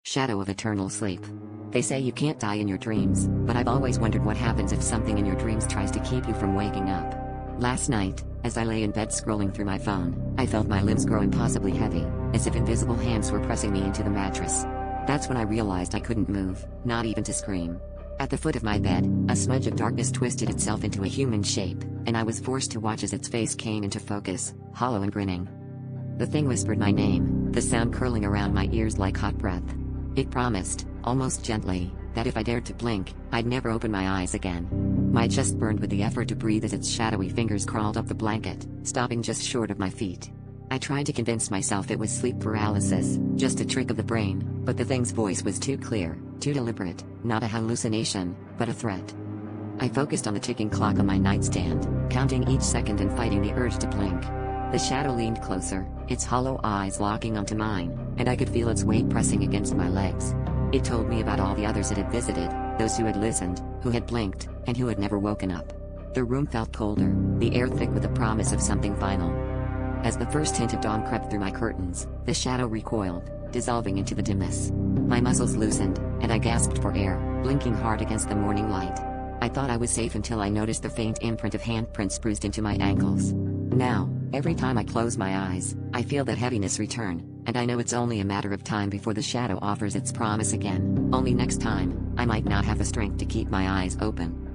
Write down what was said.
Shadow of eternal sleep. They say you can't die in your dreams, but I've always wondered what happens if something in your dreams tries to keep you from waking up. Last night, as I lay in bed scrolling through my phone, I felt my limbs grow impossibly heavy, as if invisible hands were pressing me into the mattress. That's when I realized I couldn't move, not even to scream. At the foot of my bed, a smudge of darkness twisted itself into a human shape, and I was forced to watch as its face came into focus, hollow and grinning. The thing whispered my name, the sound curling around my ears like hot breath. It promised, almost gently, that if I dared to blink, I'd never open my eyes again. My chest burned with the effort to breathe as its shadowy fingers crawled up the blanket, stopping just short of my feet. I tried to convince myself it was sleep paralysis, just a trick of the brain, but the thing's voice was too clear, too deliberate, not a hallucination, but a threat. I focused on the ticking clock on my nightstand, counting each second and fighting the urge to blink. The shadow leaned closer, its hollow eyes locking onto mine, and I could feel its weight pressing against my legs. It told me about all the others it had visited, those who had listened, who had blinked, and who had never woken up. The room felt colder, the air thick with the promise of something final. As the first hint of dawn crept through my curtains, the shadow recoiled, dissolving into the dimness. My muscles loosened, and I gasped for air, blinking hard against the morning light. I thought I was safe until I noticed the faint imprint of handprints bruised into my ankles. Now, every time I close my eyes, I feel that heaviness return, and I know it's only a matter of time before the shadow offers its promise again. Only next time, I might not have the strength to keep my eyes open.